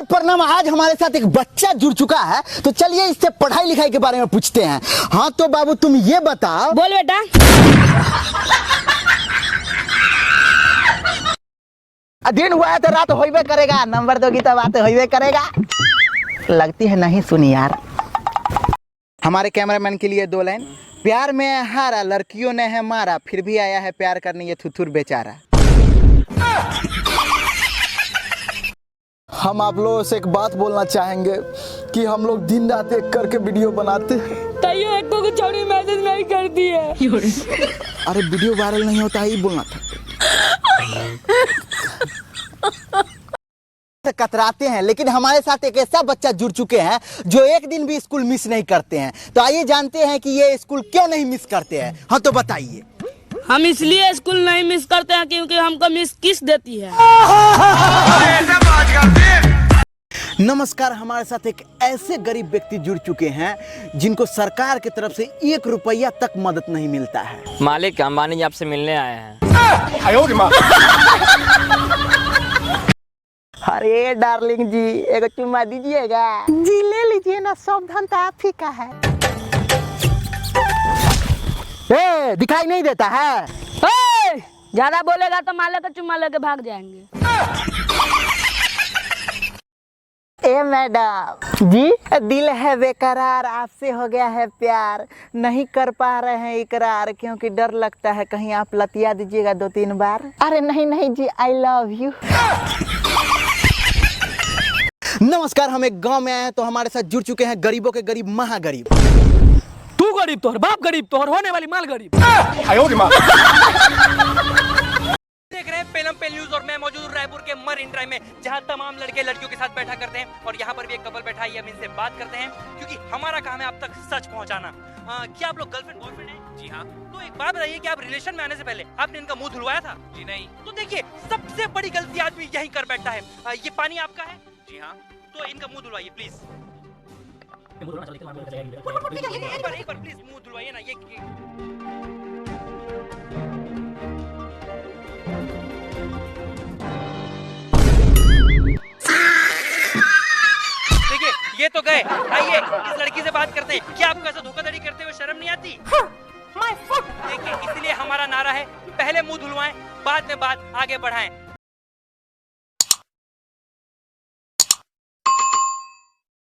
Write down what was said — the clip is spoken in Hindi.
नमस्कार प्रणाम। आज हमारे साथ एक बच्चा जुड़ चुका है, तो चलिए इससे पढ़ाई लिखाई के बारे में पूछते हैं। हाँ तो बाबू तुम ये बताओ। बोल बेटा। दिन हुआ है तो रात होइबे करेगा, नंबर दोगी तो बात होइबे करेगा। लगती है नहीं सुनी यार। हमारे कैमरामैन के लिए 2 लाइन। प्यार में हारा लड़कियों ने है मारा, फिर भी आया है प्यार करने ये थुथुर बेचारा। हम आप लोगों से एक बात बोलना चाहेंगे कि हम लोग दिन रात एक करके वीडियो बनाते हैं। तैयो एक को चौड़ी मैसेज नहीं करती है। अरे वीडियो वायरल नहीं होता ही बोलना था। कतराते हैं, लेकिन हमारे साथ एक ऐसा बच्चा जुड़ चुके हैं जो एक दिन भी स्कूल मिस नहीं करते हैं। तो आइए जानते हैं कि ये स्कूल क्यों नहीं मिस करते हैं। हाँ तो बताइए। हम इसलिए स्कूल नहीं मिस करते हैं क्योंकि हमको मिस किस देती है। नमस्कार, हमारे साथ एक ऐसे गरीब व्यक्ति जुड़ चुके हैं जिनको सरकार की तरफ से 1 रुपया तक मदद नहीं मिलता है। मालिक अंबानी जी आपसे मिलने आए हैं। अरे डार्लिंग जी एक चुम्मा दीजिएगा। जी ले लीजिए ना, सब धन तो आप ही का है। ए, दिखाई नहीं देता है। ज्यादा बोलेगा तो माले का चुम्मा लेके भाग जाएंगे। ए मैडम जी, दिल है बेकरार, आपसे हो गया है प्यार, नहीं कर पा रहे हैं इकरार क्योंकि डर लगता है कहीं आप लतिया दीजिएगा 2-3 बार। अरे नहीं नहीं जी, आई लव यू। नमस्कार, हम एक गांव में आए हैं तो हमारे साथ जुड़ चुके हैं गरीबों के गरीब महागरीब। तू गरीब तोहर बाप गरीब, तोहर होने वाली माल गरीब। देख रहे हैं पेलम पेल न्यूज और मैं मौजूद हूं रायपुर के मरीन ड्राइव में, जहां तमाम लड़के लड़कियों के साथ बैठा करते हैं। और यहाँ पर भी एक कपल बैठा है, हम इनसे बात करते हैं क्योंकि हमारा काम है आप तक सच पहुंचाना। क्या आप लोग गर्लफ्रेंड बॉयफ्रेंड हैं? जी हाँ। तो एक बात बताइए कि आप रिलेशन में आने से पहले आपने इनका मुंह धुलवाया था? जी नहीं। तो देखिए सबसे बड़ी गलती आदमी यहीं कर बैठता है। ये पानी आपका है? जी हाँ। तो इनका मुंह धुलवाइए प्लीज। एक बार प्लीज मुंह धुलवाइए ना। ये देखिए ये तो गए। आइए इस लड़की से बात करते हैं। क्या आपको ऐसा धोखाधड़ी करते हुए शर्म नहीं आती? देखिए इसलिए हमारा नारा है पहले मुंह धुलवाएं, बाद में बात आगे बढ़ाएं।